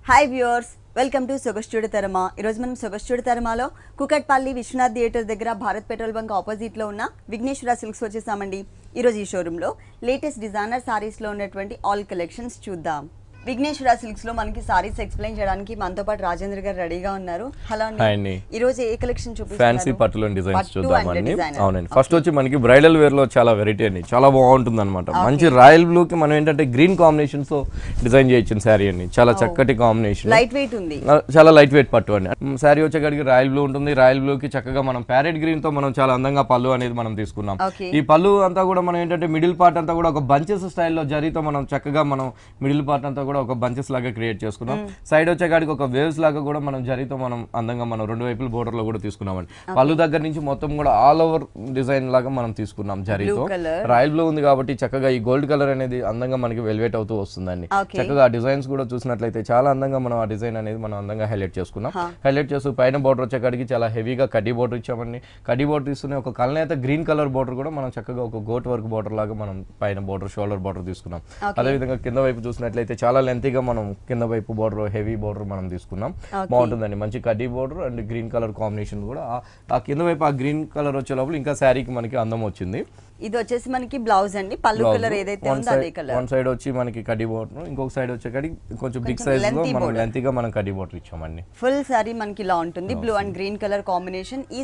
Hi viewers, welcome to సొగస్టుడి తరమా. ఈరోజు మనం సొగస్టుడి తరమాలో కుకట్పల్లి విశ్వనాథ్ థియేటర్ దగ్గర భారత్ పెట్రోల్ బంక్ ఆపోజిట్లో ఉన్న విఘ్నేశ్వర సిల్క్స్ వచ్చేసామండి. ఈరోజు ఈ షోరూంలో లేటెస్ట్ డిజైనర్ సారీస్లో ఉన్నటువంటి ఆల్ కలెక్షన్స్ చూద్దాం. విఘ్నేశ్వర సిల్క్స్ లో మనకి సారీస్ ఎక్స్ప్లెయిన్ చేయడానికి మనతో పాటు రాజేంద్ర గారు రెడీగా ఉన్నారు. హలో అండి, ఈ రోజు ఏ కలెక్షన్ చూపిస్తారు? ఫ్యాన్సీ పట్టులో డిజైన్స్ చూద్దామండి. అవునండి, ఫస్ట్ వచ్చి మనకి బ్రైడల్ వేర్ లో చాలా వెరైటీ అండి, చాలా బాగుంటుంది అనమాట. మంచి రాయల్ బ్లూ కి మనం ఏంటంటే గ్రీన్ కాంబినేషన్స్ తో డిజైన్ చేయొచ్చిన శారీ అండి. చాలా చక్కటి కాంబినేషన్, లైట్ వెయిట్ ఉంది, చాలా లైట్ వెయిట్ పట్టు అండి. శారీ వచ్చేకాడికి రాయల్ బ్లూ ఉంటుంది. రాయల్ బ్లూ కి చక్కగా మనం ప్యారెట్ గ్రీన్ తో మనం చాలా అందంగా పళ్ళు అనేది మనం తీసుకున్నాం. ఈ పళ్ళు అంతా కూడా మనం ఏంటంటే మిడిల్ పార్ట్ అంతా కూడా ఒక బంచెస్ స్టైల్లో జరీతో మనం చక్కగా మనం మిడిల్ పార్ట్ అంతా కూడా ఒక బంచెస్ లాగా క్రియేట్ చేసుకున్నాం. సైడ్ వచ్చేకాడికి ఒక వేవ్స్ లాగా కూడా మనం జరీతో మనం అందంగా మనం రెండు వైపుల బోర్డర్ లో కూడా తీసుకున్నామండి. పళ్ళు దగ్గర నుంచి మొత్తం కూడా ఆల్ ఓవర్ డిజైన్ లాగా మనం తీసుకున్నాం జరీతో. రాయల్ బ్లూ ఉంది కాబట్టి చక్కగా ఈ గోల్డ్ కలర్ అనేది అందంగా మనకి వెల్వేట్ అవుతూ వస్తుందండి. చక్కగా ఆ డిజైన్స్ కూడా చూసినట్లయితే చాలా అందంగా మనం ఆ డిజైన్ అనేది మనం అందంగా హైలైట్ చేసుకున్నాం. హైలైట్ చేస్తూ పైన బోర్డర్ వచ్చేకాడికి చాలా హెవీగా కడ్డీ బోర్డర్ ఇచ్చామండి. కడ్డీ బోర్డర్ తీసుకుని ఒక కలనేత గ్రీన్ కలర్ బోర్డర్ కూడా మనం చక్కగా ఒక గోట్ వర్క్ బోర్డర్ లాగా మనం పైన బోర్డర్ షోల్డర్ బోర్డర్ తీసుకున్నాం. అదేవిధంగా కింద వైపు చూసినట్లయితే చాలా లెంతీగా మనం కింద వైపు బోర్డర్ హెవీ బోర్డర్ మనం తీసుకున్నాం. బాగుంటుందండి, మంచి కడ్డీ border and green colour combination కూడా. ఆ కింద వైపు ఆ గ్రీన్ కలర్ వచ్చే లోపల ఇంకా శారీకి మనకి అందం వచ్చింది. ఇది వచ్చేసి మనకి బ్లౌజ్ అండి, పళ్ళు కలర్ ఏదైతే ఉందో అదే కలర్. వన్ సైడ్ వచ్చి మనకి కడ్డీ బోర్డర్, ఇంకొక సైడ్ వచ్చేకాడికి కొంచెం బిగ్ సైజ్ లో మనం లెంతీగా మనం కడ్డీ బోర్డర్ ఇచ్చామండి. ఫుల్ సారీ మనకి ఇలా ఉంటుంది, blue and green colour combination. ఈ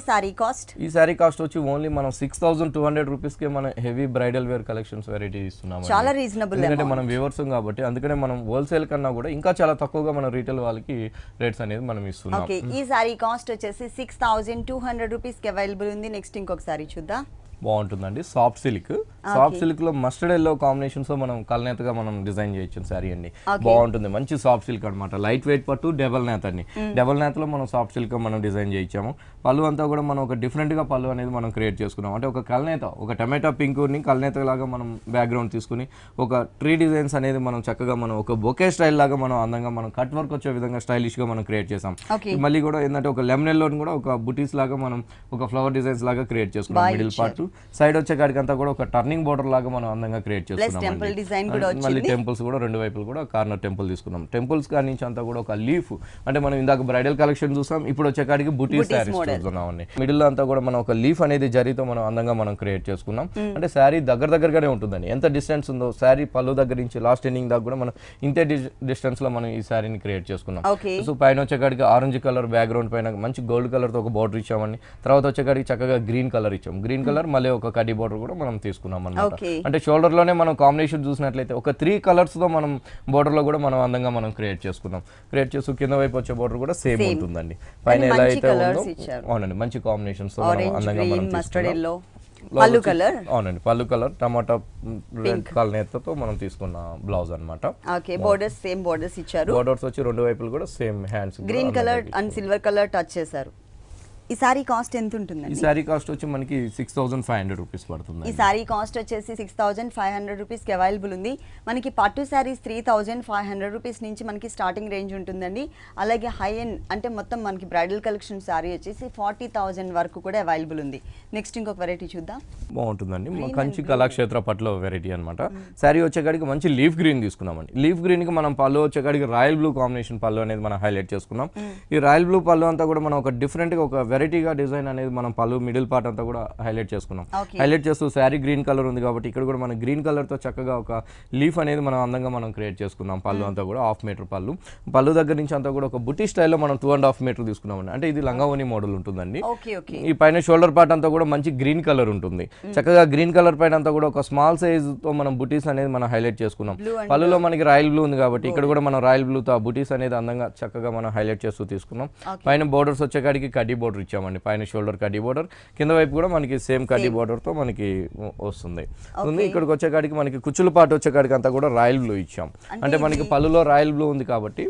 సారీ కాస్ట్ వచ్చి ఓన్లీ మనం 6200 రూపీస్ కి మనం heavy bridal wear collections variety ఇస్తున్నాం. చాలా రీజనబుల్, ఎందుకంటే మనం వ్యూవర్స్ కాబట్టి అందుకనే మనం హోల్సేల్ కన్నా కూడా ఇంకా చాలా తక్కువగా మనం రీటైల్ వాళ్ళకి రేట్స్ అనేది మనం ఇస్తున్నాం. ఈ సారీ కాస్ట్ వచ్చేసి 6200 రూపీస్ కి అవైలబుల్ ఉంది. నెక్స్ట్ ఇంకొక సారీ చూద్దాం. బాగుంటుందండి, సాఫ్ట్ సిల్క్. సాఫ్ట్ సిల్క్ లో మస్టర్డ్ ఎల్లో కాంబినేషన్స్ తో మనం కల్నేతగా మనం డిజైన్ చేయొచ్చు సారీ అండి. బాగుంటుంది, మంచి సాఫ్ట్ సిల్క్ అనమాట. లైట్ వెయిట్ పట్టు డబల్ నేత అండి. డబల్ నేతలో మనం సాఫ్ట్ సిల్క్ మనం డిజైన్ చేయించాము. పళ్ళు అంతా కూడా మనం ఒక డిఫరెంట్ గా పళ్ళు అనేది మనం క్రియేట్ చేసుకున్నాం. అంటే ఒక కల్నేత, ఒక టమాటా పింక్ ని కల్నేత లాగా మనం బ్యాక్గ్రౌండ్ తీసుకుని ఒక ట్రీ డిజైన్స్ అనేది మనం చక్కగా మనం ఒక బొకే స్టైల్ లాగా మనం అందంగా మనం కట్ వర్క్ వచ్చే విధంగా స్టైలిష్ గా మనం క్రియేట్ చేసాం. మళ్ళీ కూడా ఏంటంటే ఒక లెమనెల్లో కూడా ఒక బుటీస్ లాగా మనం ఒక ఫ్లవర్ డిజైన్స్ లాగా క్రియేట్ చేసుకున్నాం. మిడిల్ పార్ట్ సైడ్ వచ్చే కాడికి అంతా కూడా ఒక టర్నింగ్ బోర్డర్ లాగా మనం అందంగా క్రియేట్ చేసుకున్నాం. మళ్ళీ టెంపుల్స్ కూడా రెండు వైపులు కూడా కార్నర్ టెంపుల్ తీసుకున్నాం. టెంపుల్స్ కాడి నుంచి అంతా కూడా ఒక లీఫ్, అంటే మనం ఇందాక బ్రైడల్ కలెక్షన్ చూసాం, ఇప్పుడు వచ్చే కాడికి బుటీ శారీస్ చూస్తున్నాం అండి. మిడిల్ లో అంతా కూడా మనం ఒక లీఫ్ అనేది జరీతో మనం అందంగా మనం క్రియేట్ చేసుకున్నాం. అంటే శారీ దగ్గరగానే ఉంటుందండి. ఎంత డిస్టెన్స్ ఉందో శారీ పళ్ళు దగ్గర నుంచి లాస్ట్ ఎండింగ్ దాకా కూడా మనం ఇంతే డిస్టెన్స్ లో మనం ఈ శారీని క్రియేట్ చేసుకున్నాం. సో పైన వచ్చే కాడికి ఆరెంజ్ కలర్ బ్యాక్గ్రౌండ్ పైన మంచి గోల్డ్ కలర్ తో ఒక బోర్డర్ ఇచ్చామండి. తర్వాత వచ్చే కాడికి చక్కగా గ్రీన్ కలర్ ఇచ్చాం. గ్రీన్ కలర్ మళ్ళీ ఒక కడ్డీ బోర్డర్ కూడా మనం తీసుకున్నాం అన్నమాట. అంటే షోల్డర్ లోనే మనం కాంబినేషన్ చూసినట్లయితే ఒక 3 కలర్స్ తో మనం బోర్డర్ లో కూడా మనం అందంగా మనం క్రియేట్ చేసుకున్నాం. క్రియేట్ చేస్తూ కింద వైపు వచ్చే బోర్డర్ కూడా సేమ్ ఉంటుందండి. పైన ఎలా అయితే ఉందో అవునండి, మంచి కాంబినేషన్స్ తో అందంగా మనం పళ్ళు కలర్, అవునండి పళ్ళు కలర్ టమాటా కలనేతతో మనం తీసుకున్న బ్లౌజ్ అన్నమాట. బోర్డర్స్ సేమ్ బోర్డర్స్ ఇచ్చారు. బోర్డర్స్ వచ్చి రెండు వైపులు కూడా same hands green colour and silver colour touch చేశారు. ఈ సారీ కాస్ట్ ఎంత ఉంటుంది? ఈ సారీ కాస్ట్ వచ్చి మనకి 6500 రూపీస్ పడుతుంది. ఈ సారీ కాస్ట్ వచ్చేసి 6500 రూపీస్ కి అవైలబుల్ ఉంది. మనకి పట్టు సారీస్ 3500 రూపీస్ నుంచి మనకి స్టార్టింగ్ రేంజ్ ఉంటుందండి. అలాగే హై ఎండ్ అంటే మొత్తం మనకి బ్రైడల్ కలెక్షన్ సారీ వచ్చేసి 40,000 వరకు కూడా అవైలబుల్ ఉంది. నెక్స్ట్ ఇంకొక వెరైటీ చూద్దాం. బాగుంటుందండి, కంచి కళాక్షేత్ర పట్టులో వెరైటీ అనమాట. సారీ వచ్చేకాడికి మంచి లీఫ్ గ్రీన్ తీసుకున్నామండి. లీఫ్ గ్రీన్ కి మనం పళ్ళు వచ్చేకాడికి రాయల్ బ్లూ కాంబినేషన్ పళ్ళు అనేది మనం హైలైట్ చేసుకున్నాం. ఈ రాయల్ బ్లూ పళ్ళు అంతా కూడా మనం ఒక డిఫరెంట్ గా ఒక వెరైటీగా డిజైన్ అనేది మనం పళ్ళు మిడిల్ పార్ట్ అంతా కూడా హైలైట్ చేసుకున్నాం. హైలైట్ చేస్తూ శారీ గ్రీన్ కలర్ ఉంది కాబట్టి ఇక్కడ కూడా మనం గ్రీన్ కలర్ తో చక్కగా ఒక లీఫ్ అనేది మనం అందంగా మనం క్రియేట్ చేసుకున్నాం. పళ్ళు అంతా కూడా 1/2 మీటర్ పళ్ళు దగ్గర నుంచి అంతా కూడా ఒక బుటీ స్టైల్లో మనం 2.5 మీటర్ తీసుకున్నామండి. అంటే ఇది లంగావోని మోడల్ ఉంటుందండి. ఈ పైన షోల్డర్ పార్ట్ అంతా కూడా మంచి గ్రీన్ కలర్ ఉంటుంది. చక్కగా గ్రీన్ కలర్ పైన అంతా కూడా ఒక స్మాల్ సైజ్ తో మనం బుటీస్ అనేది మనం హైలైట్ చేసుకున్నాం. పళ్ళులో మనకి రాయల్ బ్లూ ఉంది కాబట్టి ఇక్కడ కూడా మనం రాయల్ బ్లూ తో బుటీస్ అనేది అందంగా చక్కగా మనం హైలైట్ చేస్తూ తీసుకున్నాం. పైన బోర్డర్స్ వచ్చేకాడికి కడ్డీ బోర్డర్ ఇచ్చామండి. పైన షోల్డర్ కడ్డీ బోర్డర్, కింద వైపు కూడా మనకి సేమ్ కడ్డీ బోర్డర్ తో మనకి వస్తుంది. ఇక్కడికి వచ్చేకాడికి మనకి కుచ్చుల పాటు వచ్చేకాడికి అంతా కూడా రాయల్ బ్లూ ఇచ్చాం. అంటే మనకి పళ్ళులో రాయల్ బ్లూ ఉంది కాబట్టి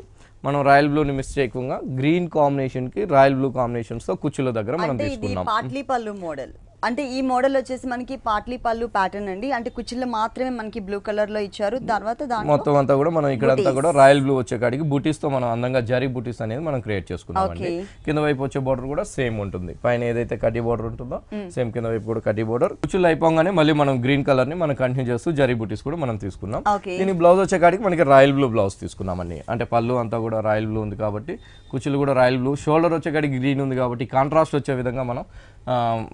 మనం రాయల్ బ్లూ ని మిస్టేక్గా గ్రీన్ కాంబినేషన్ కి రాయల్ బ్లూ కాంబినేషన్స్ తో కుచ్చుల దగ్గర మనం తీసుకున్నాం. పాట్లీ పళ్ళు మోడల్ అంటే ఈ మోడల్ వచ్చేసి మనకి పాట్లీ పళ్ళు ప్యాటర్న్ అండి, అంటే కుచ్చిళ్ళు మాత్రమే మనకి బ్లూ కలర్ లో ఇచ్చారు. తర్వాత మొత్తం అంతా కూడా మనం ఇక్కడ అంతా కూడా రాయల్ బ్లూ వచ్చే కాడికి బూటీస్ తో మనం అందంగా జరీ బూటీస్ అనేది మనం క్రియేట్ చేసుకున్నాం అండి. కింద వైపు వచ్చే బోర్డర్ కూడా సేమ్ ఉంటుంది, పైన ఏదైతే కడ్డీ బోర్డర్ ఉంటుందో సేమ్ కింద వైపు కూడా కడ్డీ బోర్డర్. కుచ్చులు అయిపోగానే మళ్ళీ మనం గ్రీన్ కలర్ ని మనం కంటిన్యూ చేస్తూ జరీ బూటీస్ కూడా మనం తీసుకున్నాం. దీని బ్లౌజ్ వచ్చే కాడికి మనకి రాయల్ బ్లూ బ్లౌజ్ తీసుకున్నామండి, అంటే పళ్ళు అంతా కూడా రాయల్ బ్లూ ఉంది కాబట్టి కుచ్చులు కూడా రాయల్ బ్లూ, షోల్డర్ వచ్చే కాడికి గ్రీన్ ఉంది కాబట్టి కాంట్రాస్ట్ వచ్చే విధంగా మనం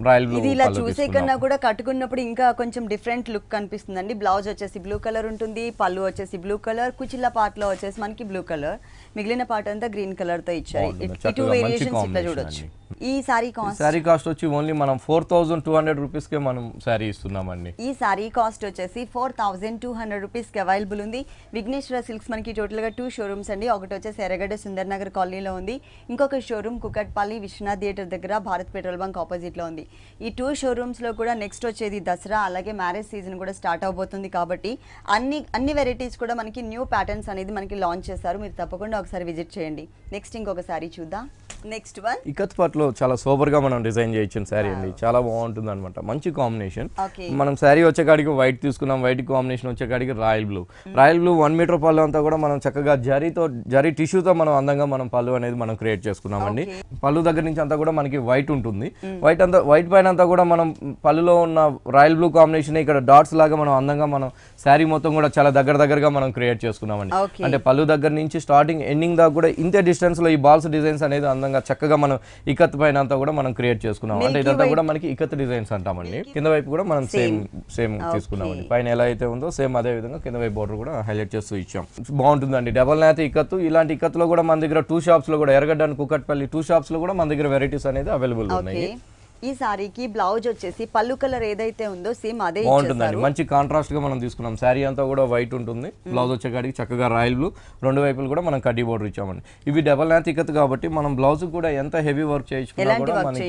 రాయల్ బ్లూ. ఇలా చూసే కన్నా కూడా కట్టుకున్నప్పుడు ఇంకా కొంచెం డిఫరెంట్ లుక్ కనిపిస్తుందండి. బ్లౌజ్ వచ్చేసి బ్లూ కలర్ ఉంటుంది, పళ్ళు వచ్చేసి బ్లూ కలర్, కుచిల్ల పార్ట్ లో వచ్చేసి మనకి బ్లూ కలర్, మిగిలిన పార్ట్ అంతా గ్రీన్ కలర్ తో ఇచ్చారు. ఇటు వేరియేషన్స్ ఇట్లా చూడొచ్చు. ఈ సారీ కాస్ట్ వచ్చి ఓన్లీ మనం 4200 రూపీస్ కే మనం సారీ ఇస్తున్నామండి. ఈ సారీ కాస్ట్ వచ్చేసి 4200 రూపీస్ కి అవైలబుల్ ఉంది. విఘ్నేశ్వర సిల్క్స్ మనకి టోటల్ గా 2 షోరూమ్స్ అండి. ఒకటి వచ్చేసి ఎర్రగడ్డ సుందర్ నగర్ కాలనీలో ఉంది, ఇంకొక షోరూమ్ కుకట్పల్లి విశ్వనాథ్ థియేటర్ దగ్గర భారత్ పెట్రోల్ బంక్ ఆపోజిట్ లో ఉంది. ఈ 2 షోరూమ్స్ లో కూడా నెక్స్ట్ వచ్చేది దసరా అలాగే మ్యారేజ్ సీజన్ కూడా స్టార్ట్ అవబోతుంది కాబట్టి అన్ని వెరైటీస్ కూడా మనకి న్యూ ప్యాటర్న్స్ అనేది మనకి లాంచ్ చేస్తారు. మీరు తప్పకుండా ఒకసారి విజిట్ చేయండి. నెక్స్ట్ ఇంకొక సారీ చూద్దాం. నెక్స్ట్ వన్ ఇకత్ పట్లో చాలా సూపర్ గా మనం డిజైన్ చేయొచ్చిన శారీ అండి, చాలా బాగుంటుంది అనమాట, మంచి కాంబినేషన్. మనం శారీ వచ్చే కాడికి వైట్ తీసుకున్నాం, వైట్ కాంబినేషన్ వచ్చే కాడికి రాయల్ బ్లూ 1 మీటర్ పళ్ళు అంతా కూడా మనం చక్కగా జరీ టిష్యూతో మనం అందంగా మనం పళ్ళు అనేది మనం క్రియేట్ చేసుకున్నామండి. పళ్ళు దగ్గర నుంచి అంతా కూడా మనకి వైట్ ఉంటుంది, వైట్ పైన అంతా కూడా మనం పళ్ళులో ఉన్న రాయల్ బ్లూ కాంబినేషన్ ఇక్కడ డాట్స్ లాగా మనం అందంగా మనం శారీ మొత్తం కూడా చాలా దగ్గరగా మనం క్రియేట్ చేసుకున్నామండి. అంటే పళ్ళు దగ్గర నుంచి స్టార్టింగ్ ఎండింగ్ దాకా కూడా ఇంతే డిస్టెన్స్ లో ఈ బాల్స్ డిజైన్స్ అనేది అందంగా చక్కగా మనం ఇకత్ పైన అంతా కూడా మనం క్రియేట్ చేసుకున్నాం. అంటే ఇదంతా కూడా మనకి ఇకత్ డిజైన్స్ అంటామండి. కింద వైపు కూడా మనం సేమ్ తీసుకున్నామండి, పైన ఎలా అయితే ఉందో సేమ్ అదే విధంగా కింద వైపు బోర్డర్ కూడా హైలైట్ చేస్తూ ఇచ్చాం. బాగుంటుందండి. డబల్ నేత ఇకత్, ఇలాంటి ఇకత్ లో కూడా మన దగ్గర 2 షాప్స్ లో కూడా ఎర్రగడ్డ అండ్ కుకట్పల్లి 2 షాప్స్ లో కూడా మన దగ్గర వెరైటీస్ అనేది అవైలబుల్ ఉన్నాయి. ఈ సారీకి బ్లౌజ్ వచ్చేసి పళ్ళు కలర్ ఏదైతే ఉందో సేమ్ అదే బాగుంటుందండి, మంచి కాంట్రాస్ట్ గా మనం తీసుకున్నాం. శారీ అంతా కూడా వైట్ ఉంటుంది, బ్లౌజ్ వచ్చే కాడికి చక్కగా రాయల్ బ్లూ, 2 వైపులు కూడా మనం కడ్డీ బోర్డర్ ఇచ్చామండి. ఇవి డబల్ నేత ఇకత్ కాబట్టి మనం బ్లౌజ్ కూడా ఎంత హెవీ వర్క్ చేయించుకున్నా కూడా మనకి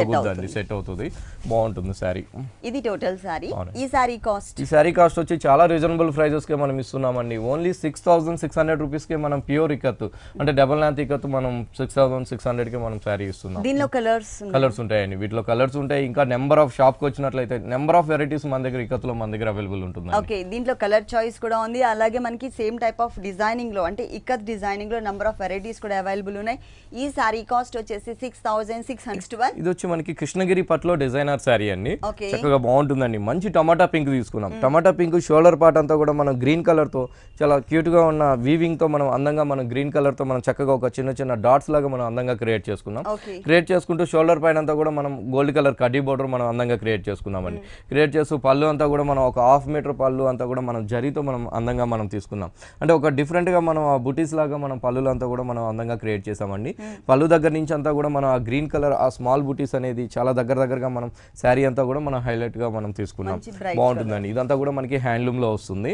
ఆగుద్దండి, సెట్ అవుతుంది, బాగుంటుంది శారీ. ఇది టోటల్ శారీ. ఈ శారీ కాస్ట్ వచ్చి చాలా రీజనబుల్ ప్రైజెస్ కే మనం ఇస్తున్నామండి. ఓన్లీ 6600 రూపీస్ కే మనం ప్యూర్ ఇకత్, అంటే డబల్ నేత ఇకత్ మనం 6600 కి మనం శారీ ఇస్తున్నాం. దీనిలో కలర్స్ ఉంటాయండి, వీటిలో కలర్స్ ఉంటాయి. ఇంకా నెంబర్ ఆఫ్ షాప్ కి వచ్చినట్లయితే నెంబర్ ఆఫ్ వెరైటీస్ మన దగ్గర ఇకత్లో మన దగ్గర అవైలబుల్ ఉంటుంది. ఓకే, దీంట్లో కలర్ చాయిస్ కూడా ఉంది, అలాగే మనకి సేమ్ టైప్ ఆఫ్ డిజైనింగ్ లో అంటే ఇకత్ డిజైనింగ్ లో నెంబర్ ఆఫ్ వెరైటీస్ కూడా అవైలబుల్ ఉన్నాయి. ఈ సారీ కాస్ట్ వచ్చేసి 6600. ఇది వచ్చి మనకి కృష్ణగిరి పట్లో డిజైనర్ సారీ అండి, చక్కగా బాగుంటుందండి. మంచి టమాటా పింక్ తీసుకున్నాం. టమాటా పింక్ షోల్డర్ పార్ట్ అంతా కూడా మనం గ్రీన్ కలర్ తో చాలా క్యూట్ గా ఉన్న వీవింగ్ తో మనం అందంగా మనం గ్రీన్ కలర్ తో మనం చక్కగా ఒక చిన్న డాట్స్ లాగా మనం అందంగా క్రియేట్ చేసుకున్నాం. క్రియేట్ చేసుకుంటూ షోల్డర్ పైన అంతా కూడా మనం గోల్డ్ కలర్ కడ్డీ బోర్డర్ మనం అందంగా క్రియేట్ చేసుకున్నామండి. క్రియేట్ చేస్తూ పళ్ళు అంతా కూడా మనం ఒక 1/2 మీటర్ పళ్ళు అంతా కూడా మనం జరీతో మనం అందంగా మనం తీసుకున్నాం. అంటే ఒక డిఫరెంట్ గా మనం ఆ బుటీస్ లాగా మనం పళ్ళు అంతా కూడా మనం అందంగా క్రియేట్ చేసామండి. పళ్ళు దగ్గర నుంచి అంతా కూడా మనం ఆ గ్రీన్ కలర్ ఆ స్మాల్ బుటీస్ అనేది చాలా దగ్గరగా మనం శారీ అంతా కూడా మనం హైలైట్ గా మనం తీసుకున్నాం. బాగుంటుందండి. ఇదంతా కూడా మనకి హ్యాండ్లూమ్ లో వస్తుంది,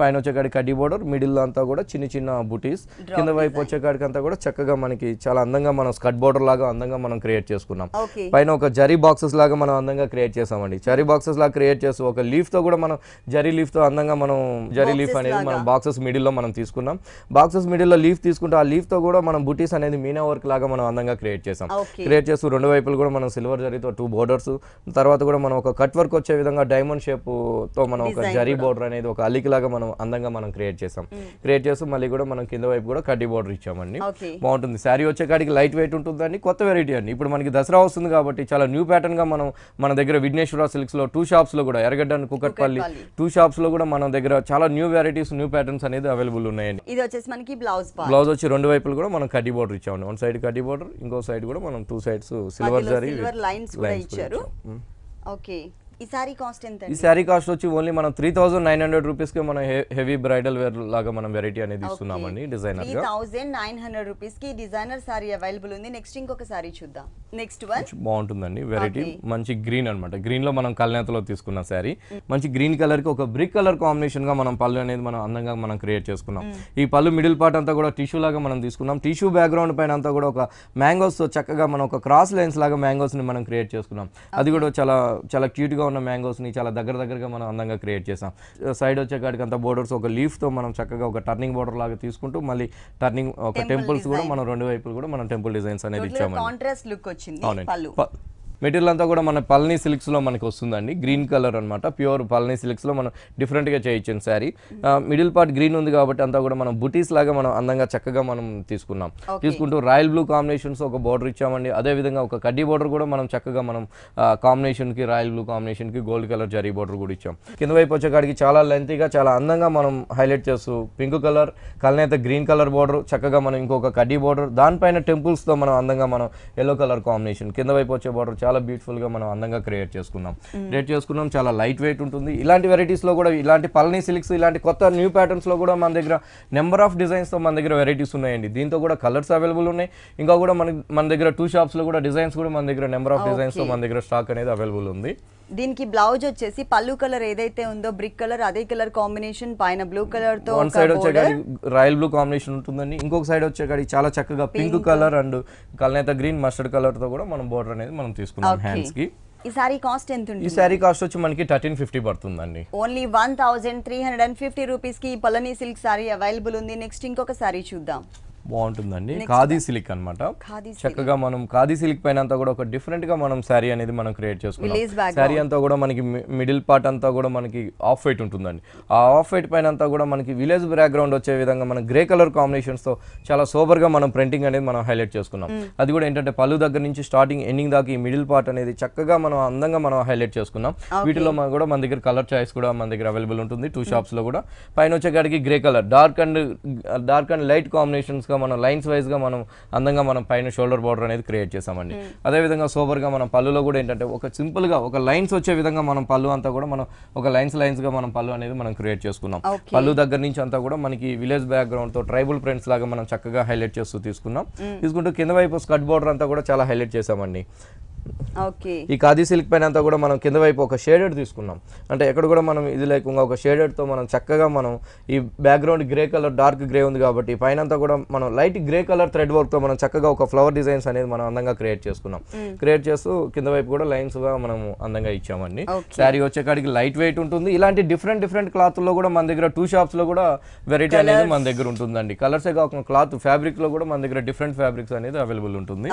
పైన వచ్చేకాడికి కడ్డీ బోర్డర్, మిడిల్ లో అంతా కూడా చిన్న బుటీస్, కింద వైపు వచ్చేకాడికి అంతా కూడా చక్కగా మనకి చాలా అందంగా మనం స్కర్ట్ బోర్డర్ లాగా అందంగా మనం క్రియేట్ చేసుకున్నాం. పైన ఒక జరీ బాక్సెస్ లాగా మనం అందంగా క్రియేట్ చేసామండి. జరీ బాక్సెస్ లాగా క్రియేట్ చేస్తూ ఒక లీఫ్ తో కూడా మనం జరీ లీఫ్ తో అందంగా మనం జరీ లీఫ్ అనేది మనం బాక్సెస్ మిడిల్ లో మనం తీసుకున్నాం. బాక్సెస్ మిడిల్ లో లీఫ్ తీసుకుంటే ఆ లీఫ్ తో కూడా మనం బుటీస్ అనేది మీనా వర్క్ లాగా మనం అందంగా క్రియేట్ చేసాం. క్రియేట్ చేస్తూ 2 వైపులు కూడా మనం సిల్వర్ జరీతో 2 బోర్డర్స్, తర్వాత కూడా మనం ఒక కట్ వర్క్ వచ్చే విధంగా డైమండ్ షేప్ తో మనం ఒక జరీ బోర్డర్ అనేది ఒక అల్లికి లాగా మనం అందంగా మనం క్రియేట్ చేసాం. క్రియేట్ చేస్తూ మళ్ళీ కూడా మనం కింద వైపు కూడా కడ్డీ బోర్డర్ ఇచ్చామండి. బాగుంటుంది. శారీ వచ్చే కాడికి లైట్ వెయిట్ ఉంటుందండి, కొత్త వెరైటీ అండి. ఇప్పుడు మనకి దసరా వస్తుంది కాబట్టి చాలా న్యూ ప్యాటర్న్ గా మనం మన దగ్గర విఘ్నేశ్వర సిల్క్స్ లో 2 షాప్స్ లో కూడా ఎర్రగడ్డ అండ్ కుకట్పల్లి 2 షాప్స్ లో కూడా మన దగ్గర చాలా న్యూ వెరైటీస్ న్యూ ప్యాటర్న్స్ అనేది అవైలబుల్ ఉన్నాయండి. ఇది వచ్చేసి మనకి బ్లౌజ్ వచ్చి 2 వైపులు కూడా మనం కడ్డీ బోర్డర్ ఇచ్చామండి. 1 సైడ్ కడ్డీ బోర్డర్, ఇంకో సైడ్ కూడా మనం 2 సైడ్స్ సిల్వర్ జరీ లైన్స్ కూడా ఇచ్చారు. ఓకే, ఈ సారీ కాస్ట్ ఎంత? ఈ సారీ కాస్ట్ వచ్చి ఓన్లీ మనం 3900 రూపీస్ కి మనం హెవీ బ్రైడల్ వేర్ లాగా మనం వెరైటీ అనేది ఇస్తున్నామండి. డిజైనర్ గా 3900 రూపీస్ కి డిజైనర్ సారీ అవైలబుల్ ఉంది. నెక్స్ట్ ఇంకొక సారీ చూద్దాం. నెక్స్ట్ వన్ బాగుంటుందండి వెరైటీ, మంచి గ్రీన్ అన్నమాట. గ్రీన్ లో మనం కల్నేతలో తీసుకున్న సారీ, మంచి గ్రీన్ కలర్ కి ఒక బ్రిక్ కలర్ కాంబినేషన్ గా మనం పళ్ళు అనేది మనం అందంగా మనం క్రియేట్ చేసుకున్నాం. ఈ పళ్ళు మిడిల్ పార్ట్ అంతా కూడా టిష్యూ లాగా మనం తీసుకున్నాం. టిష్యూ బ్యాక్గ్రౌండ్ పైన అంతా కూడా ఒక మ్యాంగోస్ తో చక్కగా మనం ఒక క్రాస్ లైన్స్ లాగా మ్యాంగోస్ ని మనం క్రియేట్ చేసుకున్నాం. అది కూడా చాలా క్యూట్ గా ఉన్న మ్యాంగోస్ ని చాలా దగ్గరగా మనం అందంగా క్రియేట్ చేసాం. సైడ్ వచ్చే కాడికి అంత బోర్డర్స్ ఒక లీఫ్ తో మనం చక్కగా ఒక టర్నింగ్ బోర్డర్ లాగా తీసుకుంటూ మళ్ళీ టర్నింగ్ ఒక టెంపుల్స్ కూడా మనం 2 వైపులు కూడా మనం టెంపుల్ డిజైన్స్ అనేది ఇచ్చాము. కాంట్రాస్ట్ లుక్ వచ్చింది. మెటీరియల్ అంతా కూడా మన పల్ని సిల్క్స్ లో మనకి వస్తుందండి. గ్రీన్ కలర్ అన్నమాట, ప్యూర్ పల్ని సిల్క్స్ లో మనం డిఫరెంట్ గా చేయించాం శారీ. మిడిల్ పార్ట్ గ్రీన్ ఉంది కాబట్టి అంతా కూడా మనం బుటీస్ లాగా మనం అందంగా చక్కగా మనం తీసుకున్నాం. తీసుకుంటూ రాయల్ బ్లూ కాంబినేషన్స్ ఒక బోర్డర్ ఇచ్చామండి. అదే విధంగా ఒక కడ్డీ బోర్డర్ కూడా మనం చక్కగా మనం కాంబినేషన్ కి రాయల్ బ్లూ కాంబినేషన్ కి గోల్డ్ కలర్ జరీ బోర్డర్ కూడా ఇచ్చాం. కింద వైపు వచ్చేకాడికి చాలా లెంతీగా చాలా అందంగా మనం హైలైట్ చేస్తూ పింక్ కలర్ కల్నేత గ్రీన్ కలర్ బోర్డర్ చక్కగా మనం ఇంకొక కడ్డీ బోర్డర్ దానిపైన టెంపుల్స్ తో మనం అందంగా మనం ఎల్లో కలర్ కాంబినేషన్ కింద వైపు వచ్చే బోర్డర్ చాలా బ్యూటిఫుల్ గా మనం అందంగా క్రియేట్ చేసుకున్నాం. చాలా లైట్ వెయిట్ ఉంటుంది. ఇలాంటి వెరైటీస్ లో కూడా ఇలాంటి పల్ని సిల్క్స్ ఇలాంటి కొత్త న్యూ ప్యాటర్న్స్ లో కూడా మన దగ్గర నెంబర్ ఆఫ్ డిజైన్స్ తో మన దగ్గర వెరైటీస్ ఉన్నాయండి. దీంతో కూడా కలర్స్ అవైలబుల్ ఉన్నాయి. ఇంకా కూడా మన దగ్గర 2 షాప్స్ లో కూడా డిజైన్స్ కూడా మన దగ్గర నెంబర్ ఆఫ్ డిజైన్స్ తో మన దగ్గర స్టాక్ అనేది అవైలబుల్ ఉంది. దీనికి బ్లౌజ్ వచ్చేసి పల్లు కలర్ ఏదైతే ఉందో బ్రిక్ కలర్ అదే కలర్ కాంబినేషన్ పైన బ్లూ కలర్ తో వన్ సైడ్ వచ్చేకాడి రాయల్ బ్లూ కాంబినేషన్ ఉంటుందండి. ఇంకొక సైడ్ వచ్చేకాడి చాలా చక్కగా పింక్ కలర్ అండ్ కల్నేత గ్రీన్ మస్టర్డ్ కలర్ తో కూడా మనం బోర్డర్ అనేది మనం తీసుకున్నాం హ్యాండ్స్ కి. ఈ సారీ కాస్ట్ ఎంత ఉంటుంది? ఈ సారీ కాస్ట్ వచ్చి మనకి 1350 పడుతుందండి. ఓన్లీ 1350 రూపీస్ కి పల్లని సిల్క్ సారీ అవైలబుల్ ఉంది. నెక్స్ట్ ఇంకొక సారీ చూద్దాం. బాగుంటుందండి. ఖాదీ సిల్క్ అన్నమాట. చక్కగా మనం ఖాదీ సిల్క్ పైన అంతా కూడా ఒక డిఫరెంట్ గా మనం శారీ అనేది మనం క్రియేట్ చేసుకున్నాం. శారీ అంతా కూడా మనకి మిడిల్ పార్ట్ అంతా కూడా మనకి ఆఫ్ వైట్ ఉంటుందండి. ఆ ఆఫ్ వైట్ పైన అంతా కూడా మనకి విలేజ్ బ్యాక్గ్రౌండ్ వచ్చే విధంగా మనం గ్రే కలర్ కాంబినేషన్స్ తో చాలా సోబర్ గా మనం ప్రింటింగ్ అనేది మనం హైలైట్ చేసుకున్నాం. అది కూడా ఏంటంటే పళ్ళు దగ్గర నుంచి స్టార్టింగ్ ఎండింగ్ దాకా ఈ మిడిల్ పార్ట్ అనేది చక్కగా మనం అందంగా మనం హైలైట్ చేసుకున్నాం. వీటిలో కూడా మన దగ్గర కలర్ చాయిస్ కూడా మన దగ్గర అవైలబుల్ ఉంటుంది 2 షాప్స్ లో కూడా. పైన వచ్చేకాడికి grey colour dark and light combinations గా మనం లైన్స్ వైజ్ గా మనం అందంగా మనం పైన షోల్డర్ బార్డర్ అనేది క్రియేట్ చేసామండి. అదే విధంగా సోబర్ గా మనం పళ్ళులో కూడా ఏంటంటే ఒక సింపుల్ గా ఒక లైన్స్ వచ్చే విధంగా మనం పళ్ళు అంతా కూడా మనం ఒక లైన్స్ గా మనం పళ్ళు అనేది మనం క్రియేట్ చేసుకున్నాం. పళ్ళు దగ్గర నుంచి అంతా కూడా మనకి విలేజ్ బ్యాక్గ్రౌండ్ తో ట్రైబల్ ప్రింట్స్ లాగా మనం చక్కగా హైలైట్ చేస్తూ తీసుకుంటూ కింద వైపు స్కర్ట్ బార్డర్ అంతా కూడా చాలా హైలైట్ చేసామండి. ఈ ఖాదీ సిల్క్ పైన అంతా కూడా మనం కింద వైపు ఒక షేడెడ్ తీసుకున్నాం. అంటే ఎక్కడ కూడా మనం ఇది లేకుండా ఒక షేడెడ్ తో మనం చక్కగా మనం ఈ background grey colour dark grey ఉంది కాబట్టి పైన అంతా కూడా మనం light grey colour thread work తో మనం చక్కగా ఒక ఫ్లవర్ డిజైన్స్ అనేది మనం అందంగా క్రియేట్ చేసుకున్నాం. క్రియేట్ చేస్తూ కింద వైపు కూడా లైన్స్ గా మనం అందంగా ఇచ్చామండి. శారీ వచ్చేకాడికి లైట్ వెయిట్ ఉంటుంది. ఇలాంటి డిఫరెంట్ క్లాత్ లో కూడా మన దగ్గర 2 షాప్స్ లో కూడా వెరైటీ అనేది మన దగ్గర ఉంటుందండి. కలర్సే కాకుండా క్లాత్ ఫ్యాబ్రిక్ లో కూడా మన దగ్గర డిఫరెంట్ ఫ్యాబ్రిక్స్ అనేది అవైలబుల్ ఉంటుంది.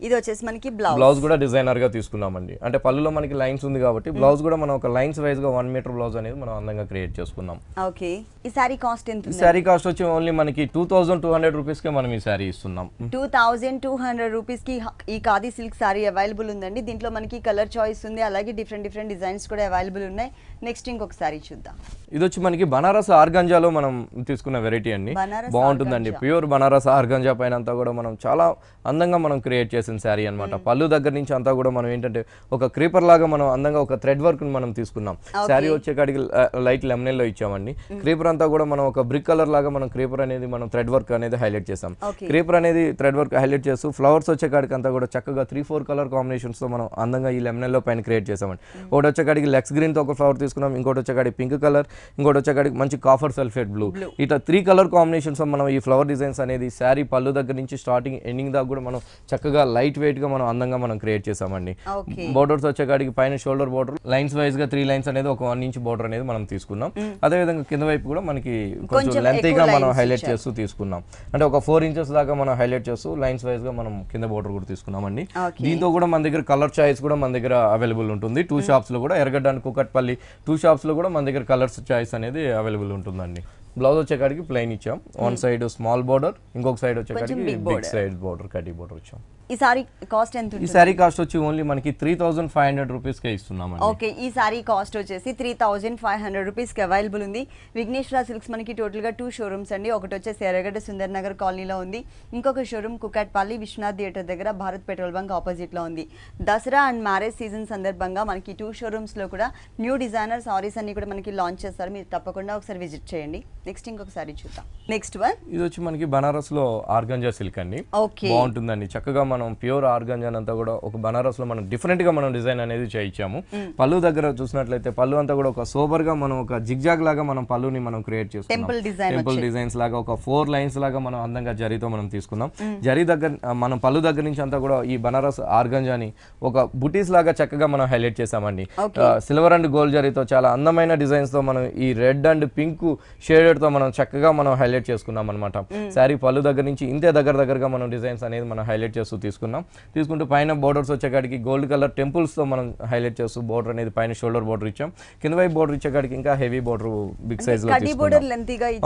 ఇది వచ్చేసి మనకి బ్లౌజ్ కూడా డిజైనర్ గా తీసుకున్నామండి. అంటే పళ్ళులో మనకి లైన్స్ ఉంది కాబట్టి బ్లౌజ్ కూడా మనం ఒక లైన్స్ వైజ్ గా 1 మీటర్ బ్లౌజ్ అనేది మనం అందంగా క్రియేట్ చేసుకున్నాం. ఓకే. ఈ సారీ కాస్ట్ ఎంత ఉంది? ఈ సారీ కాస్ట్ వచ్చి ఓన్లీ మనకి 2200 రూపీస్ కి మనం ఈ సారీ ఇస్తున్నాం. 2200 రూపీస్ కి ఈ ఖాదీ సిల్క్ సారీ అవైలబుల్ ఉందండి. దీంట్లో మనకి కలర్ చాయిస్ ఉంది, అలాగే డిఫరెంట్ డిజైన్స్ కూడా అవైలబుల్ ఉన్నాయి. నెక్స్ట్ ఇంకొక సారీ చూద్దాం. ఇది వచ్చి మనకి బనారస్ ఆర్గంజాలో మనం తీసుకున్న వెరైటీ అండి. బాగుంటుందండి. ప్యూర్ బనారస్ ఆర్గంజా పైన అంతా కూడా మనం చాలా అందంగా మనం క్రియేట్ చేసిన శారీ అన్నమాట. పళ్ళు దగ్గర నుంచి అంతా కూడా మనం ఏంటంటే ఒక క్రీపర్ లాగా మనం అందంగా ఒక థ్రెడ్ వర్క్ ని మనం తీసుకున్నాం. శారీ వచ్చే కాడికి లైట్ లెమనెల్ లో ఇచ్చామండి. క్రీపర్ అంతా కూడా మనం ఒక బ్రిక్ కలర్ లాగా మనం క్రీపర్ అనేది మనం థ్రెడ్ వర్క్ అనేది హైలైట్ చేసాం. క్రీపర్ అనేది థ్రెడ్ వర్క్ హైలైట్ చేస్తూ ఫ్లవర్స్ వచ్చే కాడికి అంతా కూడా చక్కగా 3-4 కలర్ కాంబినేషన్స్ తో మనం అందంగా ఈ లెమనెల్ లో పైన క్రియేట్ చేసామండి. ఒకటి వచ్చే కాడికి లెక్స్ గ్రీన్ తో ఒక ఫ్లవర్ తీసుకున్నాం. ఇంకోటి వచ్చే కాడికి పింక్ కలర్, ఇంకోటి వచ్చే కాడికి మంచి కాఫర్ సల్ఫేట్ బ్లూ. ఇట్లా 3 కలర్ కాంబినేషన్స్ మనం ఈ ఫ్లవర్ డిజైన్స్ అనేది శారీ పళ్ళు దగ్గర నుంచి స్టార్టింగ్ ఎండింగ్ దాకా కూడా మనం చక్కగా లైట్ వెయిట్ గా మనం అందంగా మనం క్రియేట్ చేసామండి. బోర్డర్స్ వచ్చేకాడికి పైన షోల్డర్ బోర్డర్ లైన్స్ వైజ్ గా 3 లైన్స్ అనేది ఒక 1 ఇంచ్ బోర్డర్ అనేది మనం తీసుకున్నాం. అదే విధంగా కింద వైపు కూడా మనకి కొంచెం లెంతీగా మనం హైలైట్ చేస్తూ తీసుకున్నాం. అంటే ఒక 4 ఇంచెస్ దాకా మనం హైలైట్ చేస్తూ లైన్స్ వైజ్ గా మనం కింద బోర్డర్ కూడా తీసుకున్నామండి. దీంతో కూడా మన దగ్గర కలర్ చాయిస్ కూడా మన దగ్గర అవైలబుల్ ఉంటుంది. 2 షాప్స్ లో కూడా ఎర్రగడ్డ అండ్ కుకట్పల్లి 2 షాప్స్ లో కూడా మన దగ్గర కలర్స్ చాయిస్ అనేది అవైలబుల్ ఉంటుందండి. బ్లౌజ్ వచ్చేకాడికి ప్లెయిన్ ఇచ్చాం. 1 సైడ్ స్మాల్ బోర్డర్, ఇంకొక సైడ్ వచ్చేకాడికి బిగ్ సైడ్ బోర్డర్ కడ్డీ బోర్డర్ ఇచ్చాం. ఈ సారీ కాస్ట్ ఎంత ఉంటుంది? ఈ సారీ కాస్ట్ వచ్చి ఓన్లీ మనకి 3500 రూపీస్ కే ఇస్తున్నామండి. ఓకే. ఈ సారీ కాస్ట్ వచ్చేసి 3500 రూపీస్ కి అవైలబుల్ ఉంది. విఘ్నేశ్వర సిల్క్స్ మనకి టోటల్ గా 2 షోరూమ్స్ అండి. ఒకటి వచ్చేసి ఎర్రగడ్డ సుందర్ నగర్ కాలనీలో ఉంది. ఇంకొక షోరూమ్ కుకట్పల్లి విశ్వనాథ్ థియేటర్ దగ్గర భారత్ పెట్రోల్ బంక్ ఆపోజిట్ లో ఉంది. దసరా అండ్ మ్యారేజ్ సీజన్ సందర్భంగా మనకి 2 షోరూమ్స్ లో కూడా న్యూ డిజైనర్ సారీస్ అన్ని కూడా మనకి లాంచ్ చేస్తారు. మీరు తప్పకుండా ఒకసారి విజిట్ చేయండి. నెక్స్ట్ ఇంకొక సారీ చూద్దాం. నెక్స్ట్ వన్ ఇది వచ్చి మనకి బనారస్ లో ఆర్గంజా సిల్క్ అండి. బాగుంటుందండి. చక్కగా మనం ప్యూర్ ఆర్గంజా అంతా కూడా ఒక బనారస్ లో మనం డిఫరెంట్ గా మనం డిజైన్ అనేది చేయించాము. పళ్ళు దగ్గర చూసినట్లయితే పళ్ళు అంతా కూడా ఒక సోబర్ గా మనం ఒక జిగ్జాగ్ లాగా మనం పళ్ళుని మనం క్రియేట్ చేసుకున్నాం. టెంపుల్ డిజైన్స్ లాగా ఒక 4 లైన్స్ లాగా మనం అందంగా జరీతో మనం తీసుకున్నాం. జరీ దగ్గర మనం పళ్ళు దగ్గర నుంచి అంతా కూడా ఈ బనారస్ ఆర్గంజాని ఒక బుటీస్ లాగా చక్కగా మనం హైలైట్ చేసామండి. సిల్వర్ అండ్ గోల్డ్ జరీతో చాలా అందమైన డిజైన్స్ తో మనం ఈ రెడ్ అండ్ పింక్ షేడెడ్ తో మనం చక్కగా మనం హైలైట్ చేసుకున్నాం అనమాట. శారీ పళ్ళు దగ్గర నుంచి ఇంతే దగ్గరగా మనం డిజైన్స్ అనేది మనం హైలైట్ చేస్తూ తీసుకున్నాం. తీసుకుంటూ పైన బోర్డర్స్ వచ్చేకాడికి గోల్డ్ కలర్ టెంపుల్స్తో మనం హైలైట్ చేస్తూ బోర్డర్ అనేది పైన షోల్డర్ బోర్డర్ ఇచ్చాం. కింద వైపు బోర్డర్ ఇచ్చేకాడికి ఇంకా హెవీ బోర్డర్ బిగ్ సైజ్ లో తీసుకున్నాం.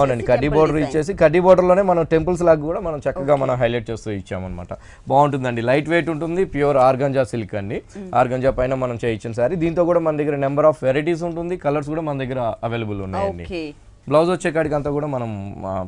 అవునండి, కడ్డీ బోర్డర్ ఇచ్చేసి కడ్డీ బోర్డర్ లోనే మనం టెంపుల్స్ లాగా కూడా మనం చక్కగా మనం హైలైట్ చేస్తూ ఇచ్చామన్నమాట. బాగుంటుందండి, లైట్ వెయిట్ ఉంటుంది, ప్యూర్ ఆర్గంజా సిల్క్ అండి. ఆర్గంజా పైన మనం చేయించిన సారీ. దీంతో కూడా మన దగ్గర నెంబర్ ఆఫ్ వెరైటీస్ ఉంటుంది, కలర్స్ కూడా మన దగ్గర అవైలబుల్ ఉన్నాయండి. బ్లౌజ్ వచ్చేకాడికి అంతా కూడా మనం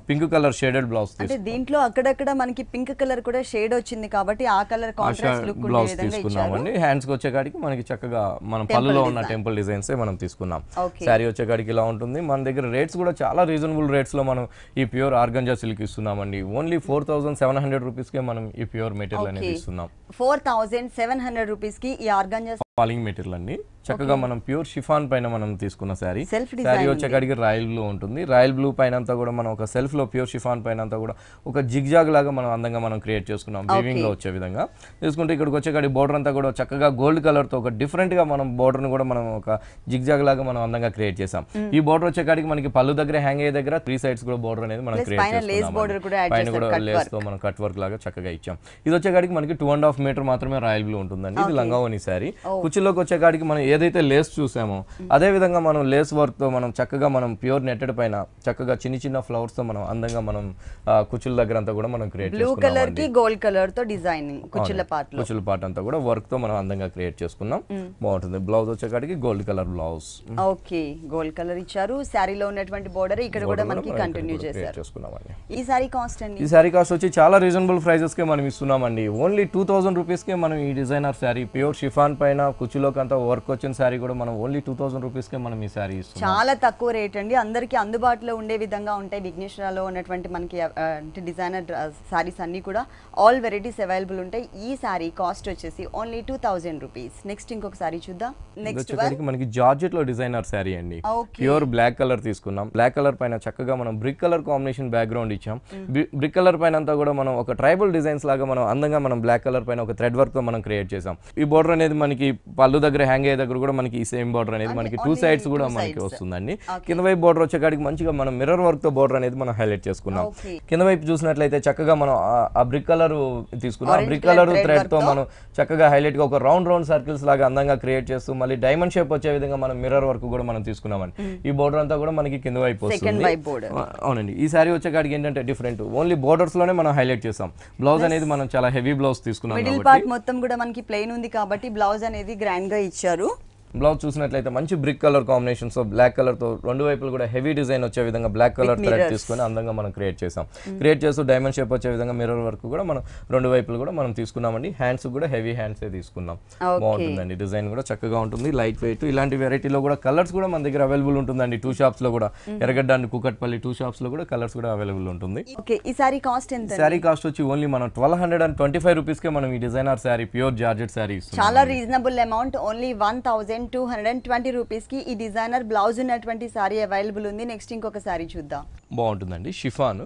పింక్ కలర్ షేడెడ్ బ్లౌజ్ అంటే దీంట్లో అక్కడక్కడ మనకి పింక్ కలర్ కూడా షేడ్ వచ్చింది కాబట్టి ఆ కలర్ కాంట్రాస్ట్ లుక్ ఉండే విధంగా తీసుకున్నామండి. హ్యాండ్స్ కి వచ్చేకాడికి మనకి చక్కగా మనం పళ్ళులో ఉన్న టెంపుల్ డిజైన్స్ మనం తీసుకున్నాం. శారీ వచ్చేకాడికి ఇలా ఉంటుంది. మన దగ్గర రేట్స్ కూడా చాలా రీజనబుల్ రేట్స్ లో మనం ఈ ప్యూర్ ఆర్గంజా సిల్క్ ఇస్తున్నామండి. ఓన్లీ 4700 రూపీస్ కే మనం ఈ ప్యూర్ మెటీరియల్ అనేది ఇస్తున్నాం. 4700 రూపీస్ కి ఈ ఆర్గంజా ఫాలింగ్ మెటీరియల్ అండి. చక్కగా మనం ప్యూర్ షిఫాన్ పైన మనం తీసుకున్న శారీ. శారీ వచ్చేకాడికి రాయల్ బ్లూ ఉంటుంది. రాయల్ బ్లూ పైన అంతా కూడా మనం ఒక సెల్ఫ్ లో ప్యూర్ షిఫాన్ పైన అంతా కూడా ఒక జిగ్జాగ్ లాగా మనం అందంగా మనం క్రియేట్ చేసుకున్నాం, వీవింగ్ లో వచ్చే విధంగా తీసుకుంటే. ఇక్కడికి వచ్చేకాడి బోర్డర్ అంతా కూడా చక్కగా గోల్డ్ కలర్ తో ఒక డిఫరెంట్ గా మనం బోర్డర్ ని కూడా మనం ఒక జిగ్జాగ్ లాగా మనం అందంగా క్రియేట్ చేసాం. ఈ బోర్డర్ వచ్చేకాడికి మనకి పళ్ళు దగ్గర హ్యాంగ్ అయ్యే దగ్గర 3 సైడ్స్ కూడా బోర్డర్ అనేది మనం క్రియేట్ చేసుకున్నాం. పైన కూడా లేస్ తో మనం కట్ వర్క్ లాగా చక్కగా ఇచ్చాం. ఇది వచ్చేకాడికి మనకి 2.5 మీటర్ మాత్రమే రాయల్ బ్లూ ఉంటుందండి. ఇది లంగావోని శారీ. కుచ్చిలోకి వచ్చేకాడికి మనం ఏదైతే లేస్ చూసామో అదే విధంగా మనం లేస్ వర్క్ తో మనం చక్కగా మనం ప్యూర్ నెట్టెడ్ పైన చక్కగా చిన్న చిన్న ఫ్లవర్స్ తో మనం అందంగా మనం కుచ్చుల దగ్గర అంతా కూడా మనం క్రియేట్ చేసుకున్నాం. బ్లూ కలర్ కి గోల్డ్ కలర్ తో డిజైనింగ్ కుచ్చుల పార్ట్ అంతా కూడా వర్క్ తో మనం అందంగా క్రియేట్ చేసుకున్నాం. బాగుంటుంది. బ్లౌజ్ వచ్చేకాడికి gold colour blouse. Okay, gold colour ఇచ్చారు. శారీలో ఉన్నటువంటి బోర్డర్ ఇక్కడ కూడా మనకి కంటిన్యూ చేశారు. ఈ శారీ కాస్ట్ అండి? ఈ శారీ కాస్ట్ వచ్చి చాలా రీజనబుల్ ప్రైజెస్ కే మనం ఇస్తున్నామండి. ఓన్లీ 2000 రూపీస్ కే మనం ఈ డిజైనర్ శారీ ప్యూర్ షిఫాన్ పైన కుచ్చులోకి అంతా వర్క్ వచ్చిన శారీ కూడా మనం ఓన్లీ 2000 రూపీస్ కే మనం ఈ శారీ ఇస్తున్నాం. చాలా తక్కువ రేట్ అండి, అందరికీ అందుబాటులో ఉండే విధంగా ఉంటాయి. విఘ్నేశ్వరలో ఉన్నటువంటి మనకి డిజైనర్ శారీస్ అన్ని కూడా ఆల్ వెరైటీస్ అవైలబుల్ ఉంటాయి. ఈ శారీ కాస్ట్ వచ్చేసి ఓన్లీ 2000 రూపీస్. నెక్స్ట్ ఇంకొక శారీ చూద్దాం. నెక్స్ట్ మనకి జార్జెట్ లో డిజైనర్ శారీ అండి. ప్యూర్ బ్లాక్ కలర్ తీసుకున్నాం. బ్లాక్ కలర్ పైన చక్కగా మనం బ్రిక్ కలర్ కాంబినేషన్ బ్యాక్గ్రౌండ్ ఇచ్చాం. బ్రిక్ కలర్ పైన అంతా కూడా మనం ఒక ట్రైబల్ డిజైన్స్ లాగా మనం అందంగా మనం బ్లాక్ కలర్ పైన ఒక థ్రెడ్ వర్క్ తో మనం క్రియేట్ చేసాం. ఈ బోర్డర్ అనేది మనకి పళ్ళు దగ్గర హ్యాంగ్ అయ్యే దగ్గర కూడా మనకి ఈ సేమ్ బోర్డర్ అనేది మనకి 2 సైడ్స్ కూడా మనకి వస్తుందండి. కింద వైపు బోర్డర్ వచ్చేకాడికి మంచిగా మనం మిర్రర్ వర్క్ తో బోర్డర్ అనేది మనం హైలైట్ చేసుకున్నాం. కింద వైపు చూసినట్లయితే చక్కగా మనం ఆ బ్రిక్ కలర్ తీసుకున్నాం. ఆ బ్రిక్ కలర్ థ్రెడ్ తో మనం చక్కగా హైలైట్ గా ఒక రౌండ్ సర్కిల్స్ లాగా అందంగా క్రియేట్ చేస్తూ మళ్ళీ డైమండ్ షేప్ వచ్చే విధంగా మనం మిర్రర్ వర్క్ కూడా మనం తీసుకున్నామండి. ఈ బోర్డర్ అంతా కూడా మనకి కింద వైపు వస్తుంది. అవునండి, ఈ సారీ వచ్చేకాడికి ఏంటంటే డిఫరెంట్ ఓన్లీ బోర్డర్స్ లోనే మనం హైలైట్ చేసాం. బ్లౌజ్ అనేది మనం చాలా హెవీ బ్లౌజ్ తీసుకున్నాం. మిడిల్ పార్ట్ మొత్తం కూడా మనకి ప్లెయిన్ ఉంది కాబట్టి బ్లౌజ్ అనేది గ్రాండ్ గా ఇచ్చారు. బ్లౌజ్ చూసినట్లయితే మంచి brick colour combination so black colour తో రెండు వైపులు కూడా హెవీ డిజైన్ వచ్చే విధంగా బ్లాక్ కలర్ థ్రెడ్ తీసుకొని అందంగా మనం క్రియేట్ చేసాం. క్రియేట్ చేస్తూ డైమండ్ షేప్ వచ్చే విధంగా మిర్రర్ వర్క్ కూడా మనం రెండు వైపులు కూడా మనం తీసుకున్నామండి. హ్యాండ్స్ కూడా హెవీ హ్యాండ్స్ తీసుకున్నాం. బాగుంటుందండి, డిజైన్ కూడా చక్కగా ఉంటుంది, లైట్ వెయిట్. ఇలాంటి వెరైటీలో కూడా కలర్స్ కూడా మన దగ్గర అవైలబుల్ ఉంటుందండి. 2 షాప్స్ లో కూడా ఎర్రగడ్డ అండ్ కూకట్పల్లి 2 షాప్స్ లో కూడా కలర్స్ కూడా అవైలబుల్ ఉంటుంది. ఈ సారీ కాస్ట్ ఎంత? సారీ కాస్ట్ వచ్చి ఓన్లీ మనం 1225 రూపీస్ కే మనం ఈ designer sorry pure georgette sorry ఇస్తున్నాం. చాలా రీజనబుల్ అమౌంట్, ఓన్లీ 1220 రూపీస్ కి ఈ డిజైనర్ బ్లౌజ్ ఉన్నటువంటి సారీ అవైలబుల్ ఉంది. నెక్స్ట్ ఇంకొక సారీ చూద్దాం. బాగుంటుందండి, షిఫాన్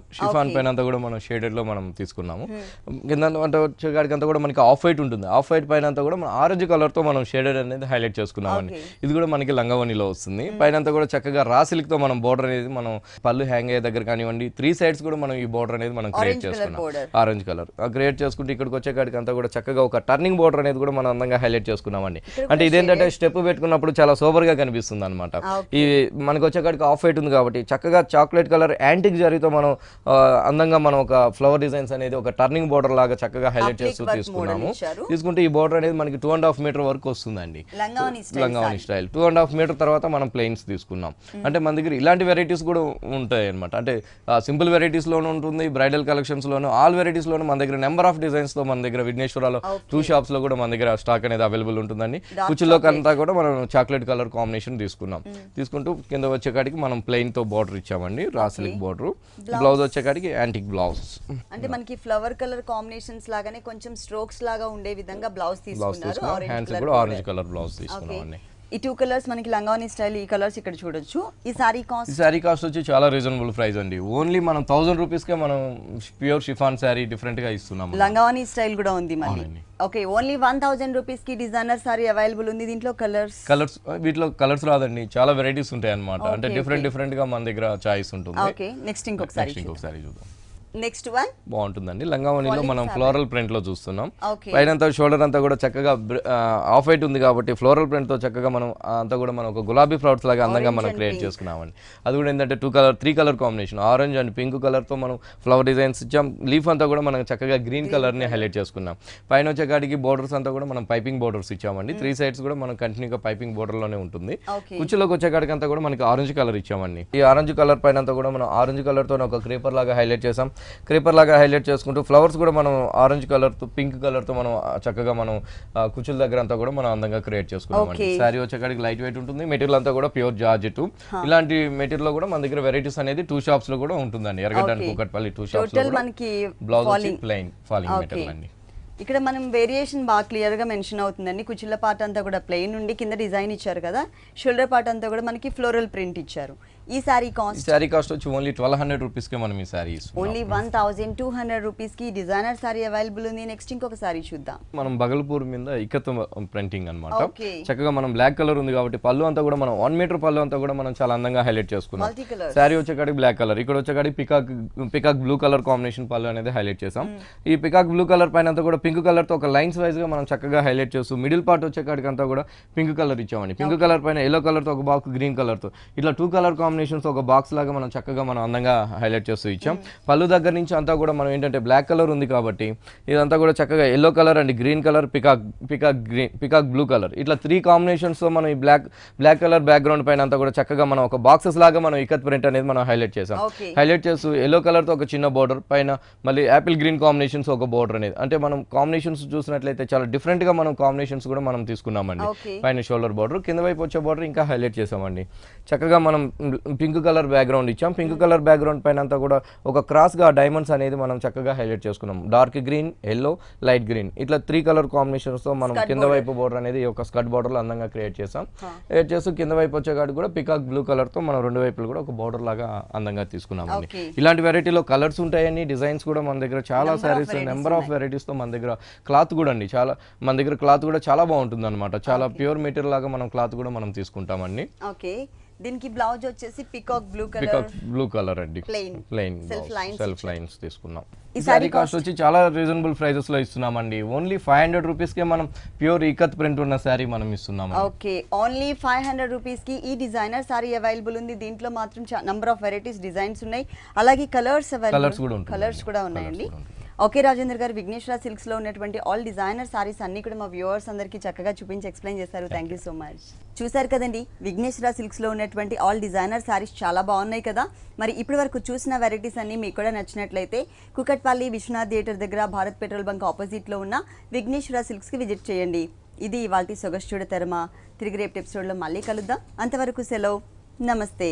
పైన అంతా కూడా మనం షేడెడ్ లో మనం తీసుకున్నాము. కింద అంటే వచ్చేకాడికి అంతా కూడా మనకి ఆఫ్ వైట్ ఉంటుంది. ఆఫ్ వైట్ పైన అంతా కూడా మనం ఆరెంజ్ కలర్ తో మనం షేడెడ్ అనేది హైలైట్ చేసుకున్నామండి. ఇది కూడా మనకి లంగావోనిలో వస్తుంది. పైన అంతా కూడా చక్కగా రా సిల్క్ తో మనం బోర్డర్ అనేది మనం పళ్ళు హ్యాంగ్ అయ్యే దగ్గర కానివ్వండి 3 సైడ్స్ కూడా మనం ఈ బోర్డర్ అనేది మనం క్రియేట్ చేసుకున్నాం. ఆరెంజ్ కలర్ క్రియేట్ చేసుకుంటే ఇక్కడికి వచ్చేకాడికి అంతా కూడా చక్కగా ఒక టర్నింగ్ బోర్డర్ అనేది కూడా మనం అందంగా హైలైట్ చేసుకున్నామండి. అంటే ఇదేంటంటే స్టెప్ పెట్టుకున్నప్పుడు చాలా సూపర్ గా కనిపిస్తుంది అనమాట. ఈ మనకి వచ్చేకాడికి ఆఫ్ వైట్ ఉంది కాబట్టి చక్కగా చాక్లెట్ కలర్ యాంటిక్ జరీతో మనం అందంగా మనం ఒక ఫ్లవర్ డిజైన్స్ అనేది ఒక టర్నింగ్ బోర్డర్ లాగా చక్కగా హైలైట్ చేస్తూ తీసుకున్నాము. తీసుకుంటే ఈ బోర్డర్ అనేది మనకి 2.5 మీటర్ వరకు వస్తుందండి. లంగావోని స్టైల్ 2.5 మీటర్ తర్వాత మనం ప్లెయిన్స్ తీసుకున్నాం. అంటే మన దగ్గర ఇలాంటి వెరైటీస్ కూడా ఉంటాయి అనమాట. అంటే సింపుల్ వెరైటీస్ లోనే ఉంటుంది, బ్రైడల్ కలెక్షన్స్ లోను, ఆల్ వెరైటీస్ లోను మన దగ్గర నెంబర్ ఆఫ్ డిజైన్స్ తో మన దగ్గర విఘ్నేశ్వరాలో 2 షాప్స్ లో కూడా మన దగ్గర స్టాక్ అనేది అవైలబుల్ ఉంటుందండి. కుచ్చులోకి అంతా కూడా మనం చాక్లెట్ కలర్ కాంబినేషన్ తీసుకున్నాం. తీసుకుంటూ కింద వచ్చేకాడికి మనం ప్లెయిన్ తో బార్డర్ ఇచ్చామండి, రా సిల్క్ బార్డర్. బ్లౌజ్ వచ్చేకాడికి యాంటిక్ బ్లౌజ్. అంటే మనకి ఫ్లవర్ కలర్ కాంబినేషన్స్ లాగానే కొంచెం స్ట్రోక్స్ లాగా ఉండే విధంగా బ్లౌజ్ తీసుకున్నారు. హ్యాండ్స్ కూడా ఆరెంజ్ కలర్ బ్లౌజ్ తీసుకున్నామండి. ఈ 2 కలర్స్ మనకి లంగావోని స్టైల్, ఈ కలర్స్ ఇక్కడ చూడొచ్చు. ఈ సారీ కాస్ట్ వచ్చి చాలా రీజనబుల్ ప్రైస్ అండి. ఓన్లీ మనం 1000 రూపీస్ కే మనం ప్యూర్ షిఫాన్ సారీ డిఫరెంట్ గా ఇస్తున్నాం. లంగావోని స్టైల్ కూడా ఉంది మళ్ళీ. ఓకే, ఓన్లీ 1000 రూపీస్ కి డిజైనర్ సారీ అవైలబుల్ ఉంది. దీంట్లో కలర్స్ వీటిలో కలర్స్ రాదండి, చాలా వెరైటీస్ ఉంటాయి అన్నమాట. అంటే డిఫరెంట్ గా మన దగ్గర చాయిస్ ఉంటుంది. ఓకే, నెక్స్ట్ ఇంకొక సారీ చూద్దాం. నెక్స్ట్ వన్ బాగుంటుందండి. లంగావణిలో మనం ఫ్లోరల్ ప్రింట్ లో చూస్తున్నాం. ఓకే పైనంతా షోల్డర్ అంతా కూడా చక్కగా ఆఫ్ వైట్ ఉంది కాబట్టి ఫ్లోరల్ ప్రింట్ తో చక్కగా మనం అంతా కూడా మనం ఒక గులాబీ ఫ్లవర్స్ లాగా అందంగా మనం క్రియేట్ చేసుకున్నామండి. అది కూడా ఏంటంటే 3 colour combination, orange and pink colour తో మనం ఫ్లవర్ డిజైన్స్ ఇచ్చాం. లీఫ్ అంతా కూడా మనం చక్కగా గ్రీన్ కలర్ ని హైలైట్ చేసుకున్నాం. పైన వచ్చేకాడికి బోర్డర్స్ అంతా కూడా మనం పైపింగ్ బోర్డర్స్ ఇచ్చామండి. 3 సైడ్స్ కూడా మనం కంటిన్యూగా పైపింగ్ బోర్డర్ లోనే ఉంటుంది. కుచ్చులోకి వచ్చేకాడికి అంతా కూడా మనకి ఆరెంజ్ కలర్ ఇచ్చామండి. ఈ ఆరెంజ్ కలర్ పైన అంతా కూడా మనం ఆరెంజ్ కలర్ తో ఒక క్రీపర్ లాగా హైలైట్ చేసాం. క్రీపర్ లాగా హైలైట్ చేసుకుంటూ ఫ్లవర్స్ కూడా మనం ఆరెంజ్ కలర్ తో పింక్ కలర్ తో మనం చక్కగా మనం కుచ్చుల దగ్గర అంతా కూడా మనం అందంగా క్రియేట్ చేసుకున్నామండి. శారీ వచ్చేకాడికి లైట్ వెయిట్ ఉంటుంది. మెటీరియల్ అంతా కూడా ప్యూర్ జార్జెట్. ఇలాంటి మెటీరియల్ లో కూడా మన దగ్గర వెరైటీస్ అనేది 2 షాప్స్ లో కూడా ఉంటుందండి. ఎర్రగడ్డ అండ్ కూకట్పల్లి 2 షాప్స్ లో మనకి బ్లౌజ్ వచ్చి ప్లెయిన్ ఫాలింగ్ మెటీరియల్ అండి. ఇక్కడ మనం వేరియేషన్ బాగా క్లియర్ గా మెన్షన్ అవుతుందండి. కుచ్చిళ్ళ పార్ట్ అంతా కూడా ప్లెయిన్ నుండి కింద డిజైన్ ఇచ్చారు కదా, షోల్డర్ పార్ట్ అంతా కూడా మనకి ఫ్లోరల్ ప్రింట్ ఇచ్చారు. ఈ సారీ కాస్ట్ వచ్చి ఓన్లీ 1200 రూపీస్ కే మనం ఈ సారీ ఇస్తున్నాం. ఓన్లీ 1200 రూపీస్ కి డిజైనర్ సారీ అవైలబుల్ ఉంది. నెక్స్ట్ ఇంకొక సారీ చూద్దాం. మనం బగల్పూర్ మీద ఇక్కత్ ప్రింటింగ్ అన్నమాట. చక్కగా మనం బ్లాక్ కలర్ ఉంది కాబట్టి పళ్ళు అంతా కూడా మనం 1 మీటర్ పళ్ళు అంతా కూడా మనం చాలా అందంగా హైలైట్ చేసుకున్నాం. సారీ వచ్చేకాడికి బ్లాక్ కలర్, ఇక్కడ వచ్చేకాడికి పికాక్ బ్లూ కలర్ కాంబినేషన్ పళ్ళు అనేది హైలైట్ చేసాం. ఈ పికాక్ బ్లూ కలర్ పైన అంతా కూడా పింక్ కలర్ తో ఒక లైన్స్ వైజ్ గా మనం చక్కగా హైలైట్ చేస్తూ మిడిల్ పార్ట్ వచ్చేకాడికి అంతా కూడా పింక్ కలర్ ఇచ్చామండి. పింక్ కలర్ పైన ఎల్లో కలర్ తో ఒక బాక్స్, గ్రీన్ కలర్ తో ఇట్లా 2 కలర్ కాంబినేషన్స్ ఒక బాక్స్ లాగా మనం చక్కగా మనం అందంగా హైలైట్ చేస్తూ ఇచ్చాం. పళ్ళు దగ్గర నుంచి అంతా కూడా మనం ఏంటంటే బ్లాక్ కలర్ ఉంది కాబట్టి ఇదంతా కూడా చక్కగా yellow colour and green colour, peacock blue colour ఇట్లా 3 కాంబినేషన్స్ తో మనం ఈ బ్లాక్ కలర్ బ్యాక్గ్రౌండ్ పైన అంతా కూడా చక్కగా మనం ఒక బాక్సెస్ లాగా మనం ఇక్కత్ ప్రింట్ అనేది మనం హైలైట్ చేసాం. హైలైట్ చేస్తూ ఎల్లో కలర్ తో ఒక చిన్న బోర్డర్ పైన మళ్ళీ యాపిల్ గ్రీన్ కాంబినేషన్స్ ఒక బోర్డర్ అనేది, అంటే మనం కాంబినేషన్స్ చూసినట్లయితే చాలా డిఫరెంట్ గా మనం కాంబినేషన్స్ కూడా మనం తీసుకున్నామండి. పైన షోల్డర్ బోర్డర్, కింద వైపు వచ్చే బోర్డర్ ఇంకా హైలైట్ చేసామండి. చక్కగా మనం పింక్ కలర్ బ్యాక్గ్రౌండ్ ఇచ్చాం. పింక్ కలర్ బ్యాక్గ్రౌండ్ పైన అంతా కూడా ఒక క్రాస్ గా డైమండ్స్ అనేది మనం చక్కగా హైలైట్ చేసుకున్నాం. Dark green, yellow, light green ఇట్లా 3 కలర్ కాంబినేషన్స్ తో మనం కింద వైపు బోర్డర్ అనేది ఒక స్కర్ట్ బోర్డర్ లో అందంగా క్రియేట్ చేసాం. క్రియేట్ చేస్తూ కింద వైపు వచ్చేకాడికి కూడా పికాక్ బ్లూ కలర్ తో మనం 2 వైపులు కూడా ఒక బోర్డర్ లాగా అందంగా తీసుకున్నామండి. ఇలాంటి వెరైటీలో కలర్స్ ఉంటాయని, డిజైన్స్ కూడా మన దగ్గర చాలా సారీస్ నెంబర్ ఆఫ్ వెరైటీస్ తో మన దగ్గర క్లాత్ కూడా అండి చాలా మన దగ్గర క్లాత్ కూడా చాలా బాగుంటుంది అనమాట. చాలా ప్యూర్ మెటీరియల్ లాగా మనం క్లాత్ కూడా మనం తీసుకుంటామండి. ఓకే, దీనికి బ్లౌజ్ వచ్చేసి పికాక్ బ్లూ కలర్ అండి, ప్లెయిన్ సెల్ఫ్ లైన్స్ తీసుకున్నాం. ఈ సారీ కాస్ట్ వచ్చి చాలా రీజనబుల్ ప్రైజెస్ లో ఇస్తున్నామండి. ఓన్లీ 500 రూపీస్ కే మనం ప్యూర్ ఇక్కత్ ప్రింట్ ఉన్న సారీ మనం ఇస్తున్నాం. ఓకే, ఓన్లీ 500 రూపీస్ కి ఈ డిజైనర్ సారీ అవైలబుల్ ఉంది. దీంట్లో మాత్రం నంబర్ ఆఫ్ వెరైటీస్ డిజైన్స్ ఉన్నాయి, అలాగే కలర్స్ కూడా ఉన్నాయండి. ఓకే రాజేంద్ర గారు, విఘ్నేశ్వర సిల్క్స్ లో ఉన్నటువంటి ఆల్ డిజైనర్ సారీస్ అన్ని కూడా మా వ్యూవర్స్ అందరికి చక్కగా చూపించి ఎక్స్ప్లెయిన్ చేశారు. Thank you so much. చూసారు కదండి, విఘ్నేశ్వర సిల్క్స్ లో ఉన్నటువంటి ఆల్ డిజైనర్ సారీస్ చాలా బాగున్నాయి కదా. మరి ఇప్పటి వరకు చూసిన వెరైటీస్ అన్ని మీకు కూడా నచ్చినట్లయితే కుకట్పల్లి విశ్వనాథ్ థియేటర్ దగ్గర భారత్ పెట్రోల్ బంక్ ఆపోజిట్ లో ఉన్న విఘ్నేశ్వర సిల్క్స్ కి విజిట్ చేయండి. ఇది ఇవాల్టి సొగస్చూడ తెరమ. తిరిగి రేపు ఎపిసోడ్ లో మళ్ళీ కలుద్దాం. అంతవరకు సెలవు, నమస్తే.